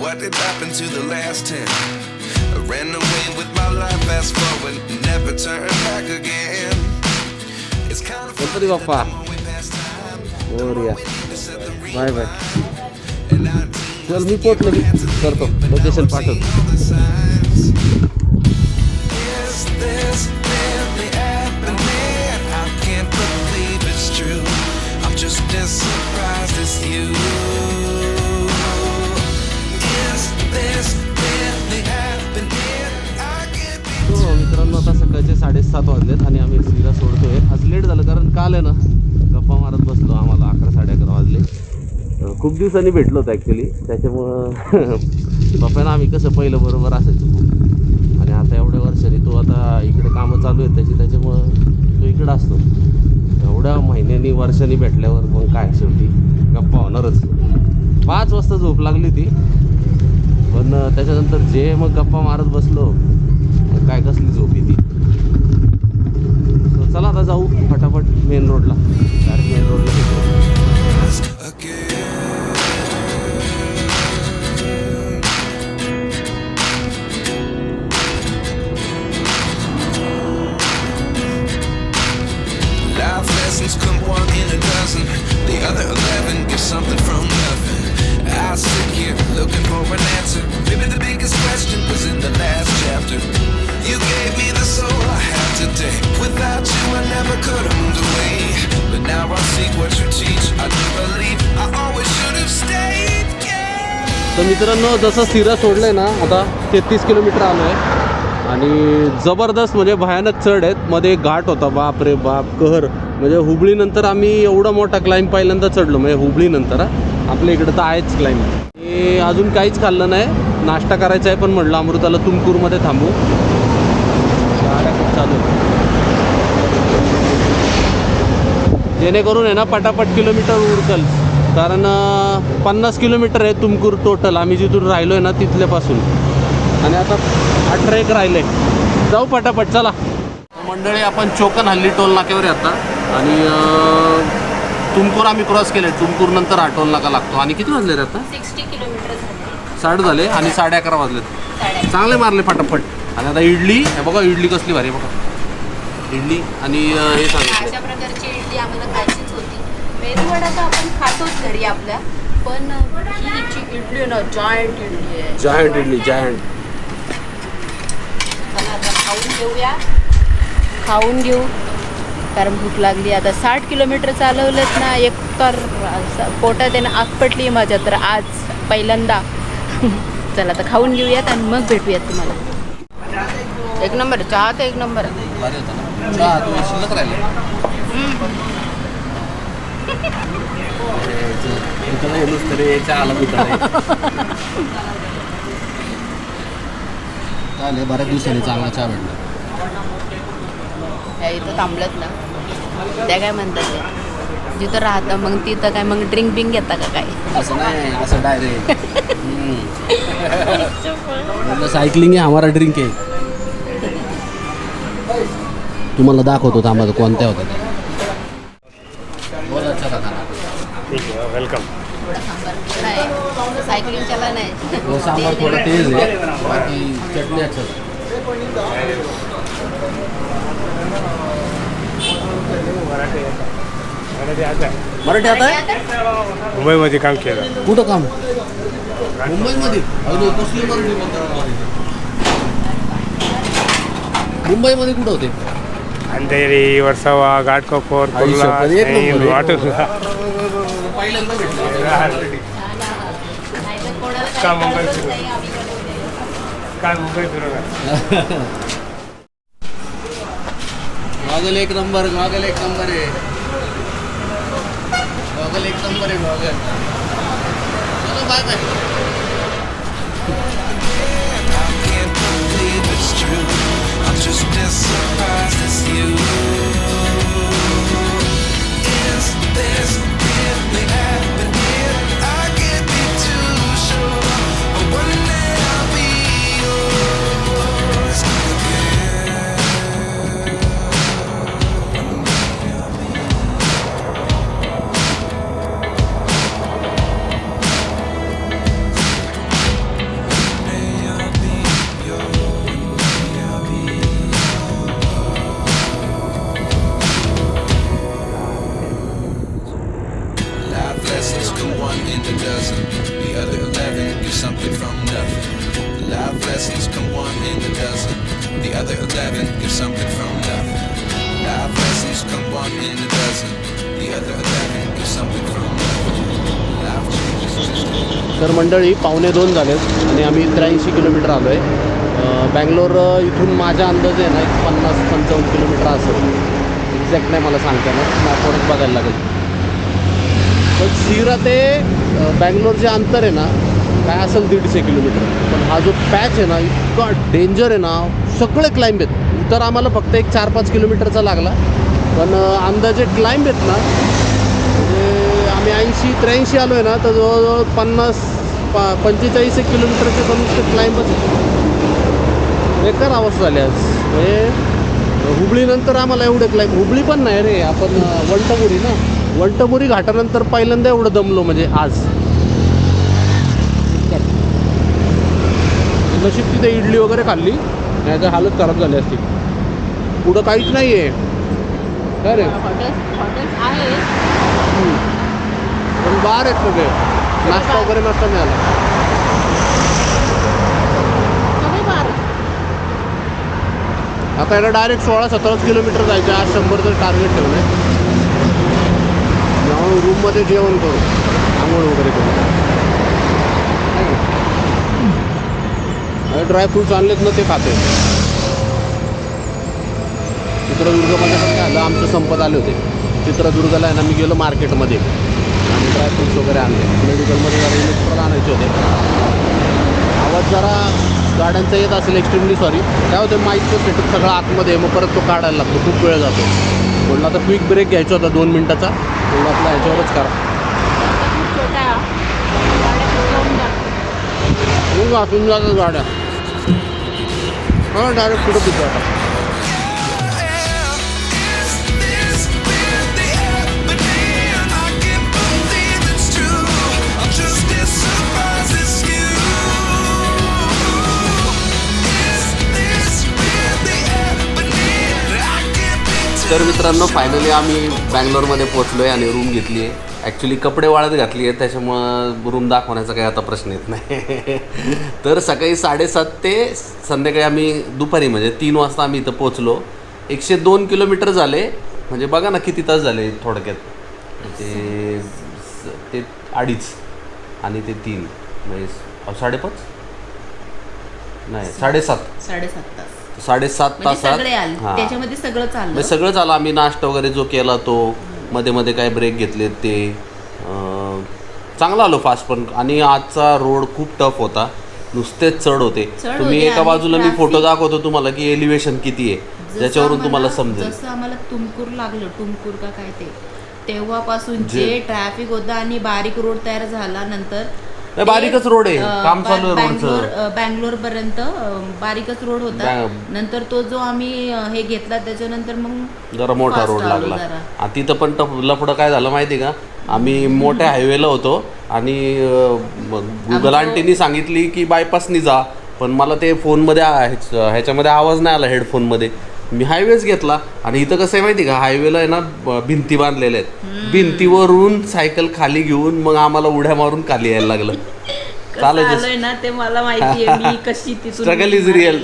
what did happen to the last 10? I ran away with my life, fast forward, never turn back again. It's kind of Ganpati Bappa Morya. Bye bye. चल मी पोचलो की करतो location पाठवतो. Is this really happening? I can't believe it's true. I'm just as surprised as you. Is this really happening? I can't be. हो मित्रांनो, आता सकाळचे 7:30 वाजलेत आणि आम्ही सीरा सोडतोय. आज लेट झालं कारण काल आहे ना गप्पा मारत बसलो, आम्हाला 11-11:30 वाजले. खूप दिवसांनी भेटलो होतो ॲक्च्युली, त्याच्यामुळं पप्पांना आम्ही कसं पहिलं बरोबर असायचं खूप, आणि आता एवढ्या वर्षांनी तो आता इकडे कामं चालू आहेत त्याच्यामुळं तो इकडं असतो. एवढ्या महिन्यांनी वर्षांनी भेटल्यावर मग काय शेवटी गप्पा होणारच. 5 वाजता झोप लागली ती, पण त्याच्यानंतर जे मग गप्पा मारत बसलो काय कसली झोप येते. चला आता जाऊ फटाफट मेन रोडला, डायरेक्ट मेन रोडला. Life lessons come one in a dozen. The other 11 get something from nothing. I sit here looking for an answer. Maybe the biggest question was in the last chapter. You gave me the soul I have today. Without you I never could have moved away. But now I see what you teach. I do believe I always should have stayed. तर मित्रांनो, जसं सिरा सोडलं आहे ना, आता 33 kilometre आलो आहे आणि जबरदस्त म्हणजे भयानक चढ आहेत. मध्ये एक घाट होता, बाप रे बाप कहर. म्हणजे हुबळीनंतर आम्ही एवढा मोठा क्लाइंब पहिल्यांदा चढलो, म्हणजे हुबळीनंतर. आपल्या इकडं तर आहेच क्लाइंब. हे अजून काहीच खाल्लं नाही, नाश्ता करायचा आहे, पण म्हटलं अमृताला तुमकूरमध्ये थांबू. गाड्या खूप चालू जेणेकरून आहे ना पटापट किलोमीटर उरकल, कारण 50 किलोमीटर आहे तुमकूर टोटल, आम्ही जिथून राहिलो आहे ना तिथल्यापासून. आणि आता 18 राहिले. जाऊ पटापट, चला मंडळी. आपण चोकन हल्ली टोल नाक्यावर आता, आणि तुमकूर आम्ही क्रॉस केले. तुमकूर नंतर हा टोल नाका लागतो. आणि किती वाजले रे आता? 60 किलोमीटर झाले. 60 झाले आणि 11:30 वाजलेत. चांगले मारले फटाफट. आणि आता इडली हे बघा, इडली कसली भारी बघा. इडली आणि हे सांगितलं अशा प्रकारची इडली आम्हाला खायचीच होती. मेदूवडा तर आपण खातोच घरी आपल्या, पण ही इडली ना जायंट इडली आहे. Giant idli, giant. चला आता खाऊन घेऊ कारण भूक लागली. आता 60 किलोमीटर चालवलं ना, एक तर पोटात आहे ना आग पटली माझ्या, तर आज पहिल्यांदा. चला आता खाऊन घेऊयात आणि मग भेटूयात तुम्हाला. एक नंबर चहा, तर एक नंबर भारी होता ना चहा. तू शिल्लक राहिले तरी चहाला चालेल. बऱ्याच दिवसांनी चांगला चहा भेटला. त्या इथं थांबलत ना, त्या काय म्हणतात ते जिथं राहतं मग तिथं काय मग ड्रिंक बिंक घेता का काय? असं नाही, असं डायरेक्ट मतलब सायकलिंग आहे हमारा ड्रिंक आहे. तुम्हाला दाखवतो थांबा कोणत्या होत्या. वेलकम. नाही सायकलिंग चला नाही. वो सांबार थोडा तेज आहे, बाकी चटणी अच्छा. मराठी आता आहे. मुंबईमध्ये काम केलं. कुठं काम? मुंबईमध्ये. कसली मराठी बोलतात? मुंबईमध्ये कुठं होते? अंधेरी, वर्सोवा, घाटकोपर, कुर्ला, वाटूला. पहिल्यांदा भेटलं. का मुंबई फिरवणार. गॉगल एक नंबर, गॉगल एक नंबर आहे. गॉगल एक नंबर आहे. गॉगल चलो bye bye. Can't believe it's true. I'm just as surprised as you. Is this really happening? I can't be too sure. But one day I'll be yours again. Life lessons come one in a dozen. The other 11 get something from nothing. Life lessons come one in a dozen. The other 11 get something from nothing. Life changes just तर मंडळी 1:45 झालेत आणि आम्ही 83 kilometre आलो आहे. बँगलोर इथून माझ्या अंदाजे आहे ना एक 50-55 किलोमीटर असेल. एक्झॅक्ट नाही मला सांगता येणार, मॅपवरच बघायला लागेल. पण सीरा ते बँगलोर जे अंतर आहे ना काय असेल 150 किलोमीटर. पण हा जो पॅच आहे ना इतका डेंजर आहे ना, सगळे क्लाइंब आहेत. तर आम्हाला फक्त एक 4-5 किलोमीटरचा लागला, पण अंदाजे क्लाइंब आहेत ना म्हणजे आम्ही 80-83 आलो आहे ना तर जवळजवळ 45 किलोमीटरचे कमी क्लाइंबच बेकार अवस्था झाली आज. म्हणजे हुबळीनंतर आम्हाला एवढे क्लाइंब, हुबळी पण नाही रे, आपण वंटमुरी ना, वंटमुरी घाटानंतर पहिल्यांदा एवढं दमलो म्हणजे आज. नशीब तिथे इडली वगैरे खाल्ली, नाही तर हालत खराब झाली असती. पुढं काहीच नाही आहे काय रे, हॉटेल्स आहेत पण बार आहेत सगळे, नाश्ता वगैरे नसता मिळाला. आता याला डायरेक्ट 16-17 किलोमीटर जायचं. आज 100चं टार्गेट ठेवलं आहे. जाऊन रूममध्ये जेवण करू, आंघोळ वगैरे करू. ड्रायफ्रूट्स आणलेत ना ते खाते. चित्रदुर्गमध्ये पण काय आलं, आमचं संपत आले होते. चित्रदुर्गला आहे ना मी गेलो मार्केटमध्ये आणि ड्रायफ्रूट्स वगैरे आणले. मेडिकलमध्ये जरा इलेक्ट्रॉल आणायचे होते. आवाज जरा गाड्यांचा येत असेल, एक्स्ट्रीमली सॉरी. काय होतं माईकचं सेटअप सगळं आतमध्ये, मग परत तो काढायला लागतो, खूप वेळ जातो. म्हणलं आता क्विक ब्रेक घ्यायचा होता 2 मिनटाचा, म्हणलं आपला ह्याच्यावरच करा. मग वाचून जातात गाड्या. हां डायरेक्ट कुठं पितो आता. तर मित्रांनो फायनली आम्ही बँगलोरमध्ये पोचलो आहे आणि रूम घेतली आहे. ॲक्च्युली कपडे वाळत घातली आहेत, त्याच्यामुळं रूम दाखवण्याचा काही आता प्रश्न येत नाही. तर सकाळी 7:30 ते संध्याकाळी आम्ही दुपारी म्हणजे 3 वाजता आम्ही इथं पोचलो. 102 किलोमीटर झाले, म्हणजे बघा ना किती तास झाले थोडक्यात. ते 2.5 आणि ते 3 म्हणजे 5.5 नाही 7.5 तास. 7.5 तासात हां त्याच्यामध्ये सगळं चाललं. सगळं झालं. आम्ही नाश्ता वगैरे जो केला तो, मध्ये मध्ये काय ब्रेक घेतले ते, चांगला आलो फास्ट. पण आणि आजचा रोड खूप टफ होता, नुसतेच चढ होते. तुम्ही एका बाजूला मी फोटो दाखवतो तुम्हाला की एलिव्हेशन किती आहे, ज्याच्यावरून तुम्हाला समजेल. जसं आम्हाला तुमकूर लागलं, तुमकूर का काय ते, तेव्हापासून जे ट्रॅफिक होतं आणि बारीक रोड तयार झाला नंतर बारीकच रोड आहे, काम चालू आहे रोडचं. बँगलोर पर्यंत बारीकच रोड होता. नंतर तो जो आम्ही हे घेतला त्याच्यानंतर मग जरा मोठा रोड लागला. तिथं पण लफडं काय झालं माहिती का, आम्ही मोठ्या हायवेला होतो आणि गुगल आंटीनी सांगितली की बायपासनी जा, पण मला ते फोनमध्ये ह्याच्यामध्ये आवाज नाही आला हेडफोनमध्ये. मी हायवेच घेतला आणि इथं कसं आहे माहिती का, हायवेला आहे ना भिंती बांधलेल्या आहेत, भिंतीवरून सायकल खाली घेऊन मग आम्हाला उड्या मारून खाली यायला लागलं. चालायचं ना ते मला माहिती आहे, मी कशी तिथून स्ट्रगल इज रिअल.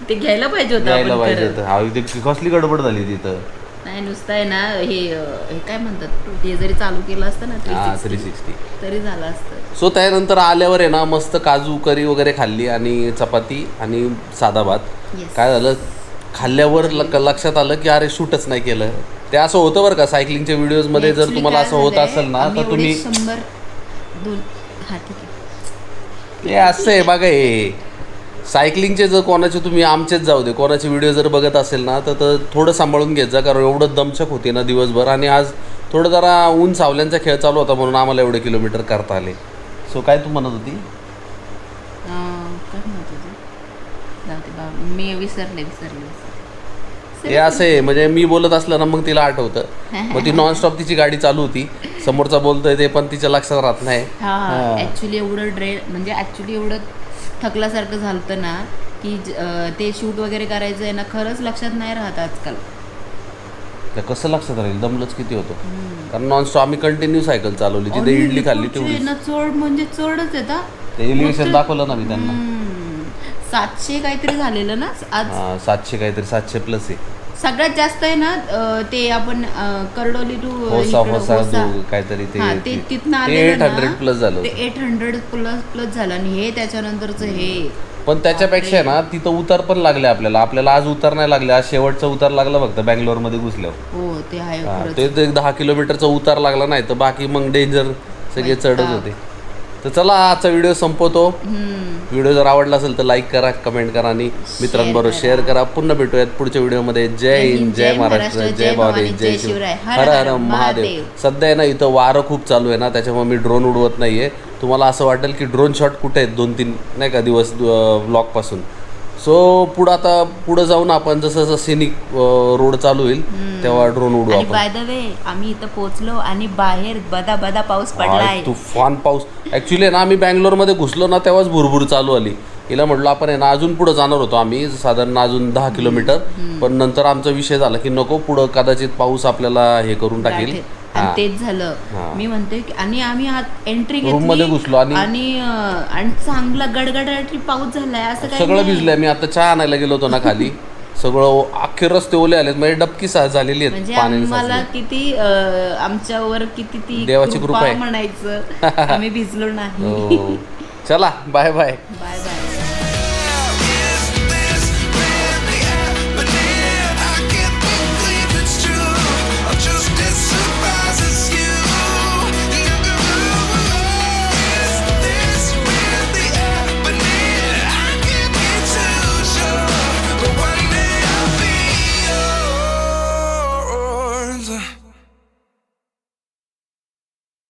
ते घ्यायला पाहिजे होतं, घ्यायला पाहिजे होतं. कसली गडबड झाली तिथं. नाही नुसतं आहे ना हे काय म्हणतात, ते जरी चालू केलं असतं ना 360 तरी झालं असतं. सो त्यानंतर आल्यावर आहे ना मस्त काजू करी वगैरे खाल्ली आणि चपाती आणि साधा भात. काय झालं खाल्ल्यावर लक्षात आलं की अरे शूटच नाही केलं. ते असं होतं बरं का सायकलिंगच्या व्हिडिओजमध्ये. जर तुम्हाला असं होत असेल ना तर तुम्ही हे असं आहे बघा, हे सायकलिंगचे जर कोणाचे तुम्ही आमचेच जाऊ दे कोणाचे व्हिडिओ जर बघत असेल ना तर थोडं सांभाळून घेत जा, कारण एवढं दमछक होते ना दिवसभर. आणि आज थोडं जरा ऊन सावल्यांचा खेळ चालू होता म्हणून आम्हाला एवढे किलोमीटर करता आले. सो काय तू म्हणत होती? मी विसरले. हे असं आहे म्हणजे मी बोलत असलं ना मग तिला आठवतं, मग ती नॉनस्टॉप तिची गाडी चालू होती, समोरचा बोलतोय ते पण तिच्या लक्षात राहत नाही. ऍक्च्युली एवढं म्हणजे ऍक्च्युली एवढं थकल्यासारखं झालं ना की ते शूट वगैरे करायचं आहे ना, खरंच लक्षात नाही राहत आजकाल. कसं लक्षात राहील, दमलंच किती होतं. कारण नॉनस्टॉप आम्ही कंटिन्यू सायकल चालवली, तिथे इडली खाल्ली तेवढी. चढ म्हणजे चढच येतात. ते एलिव्हेशन दाखवलं ना मी त्यांना. 700 काहीतरी झालेलं ना आज. 700 काहीतरी 700 प्लस आहे. सगळ्यात जास्त आहे ना ते आपण करडोली टू काहीतरी ते तिथनं आलेलं 800 प्लस झालं. ते 800 प्लस झालं आणि हे त्याच्यानंतरचं हे. पण त्याच्यापेक्षा ना तिथं उतार पण लागले आपल्याला आज उतार नाही लागले. आज शेवटचा उतार लागला फक्त बँगलोर मध्ये घुसल्यावर. हो ते आहे. ते 10 किलोमीटरचा उतार लागला नाही तर बाकी मग डेंजर सगळे चढत होते. तर चला आजचा व्हिडिओ संपवतो. व्हिडिओ जर आवडला असेल तर लाईक करा, कमेंट करा आणि मित्रांबरोबर शेअर करा. पुन्हा भेटूयात पुढच्या व्हिडिओमध्ये. जय हिंद, जय महाराष्ट्र, जय भावानी, जय शिवराय, हर हर महादेव. सध्या आहे ना इथं वारं खूप चालू आहे ना त्याच्यामुळे मी ड्रोन उडवत नाहीये. तुम्हाला असं वाटेल की ड्रोन शॉट कुठे आहेत 2-3 नाही का दिवस ब्लॉग पासून. सो पुढं जाऊन आपण जसं जसं सिनिक रोड चालू होईल तेव्हा ड्रोन उडवू आपण. बाय द वे आम्ही इथं पोहोचलो आणि बाहेर बदा पाऊस पडलाय. तुफान पाऊस. ऍक्च्युली ना आम्ही बँगलोरमध्ये घुसलो ना तेव्हाच भुरभुर चालू आली. हिला म्हटलं आपण आहे ना अजून पुढे जाणार होतो आम्ही साधारण अजून 10 किलोमीटर. पण नंतर आमचा विषय झाला की नको पुढं कदाचित पाऊस आपल्याला हे करून टाकेल. आणि तेच झालं. मी म्हणते आणि आम्ही एंट्री रूम मध्ये घुसलो आणि चांगला गडगडाटी पाऊस झालाय. असं काही सगळं भिजलंय. मी आता चहा आणायला गेलो होतो ना खाली सगळं अख्खे रस्ते ओले आलेत. म्हणजे डबकी झालेली आहेत पाण्याने. मला किती आमच्यावर किती ती देवाची कृपा आहे म्हणायचं. आम्ही भिजलो नाही. चला बाय बाय. Bye bye.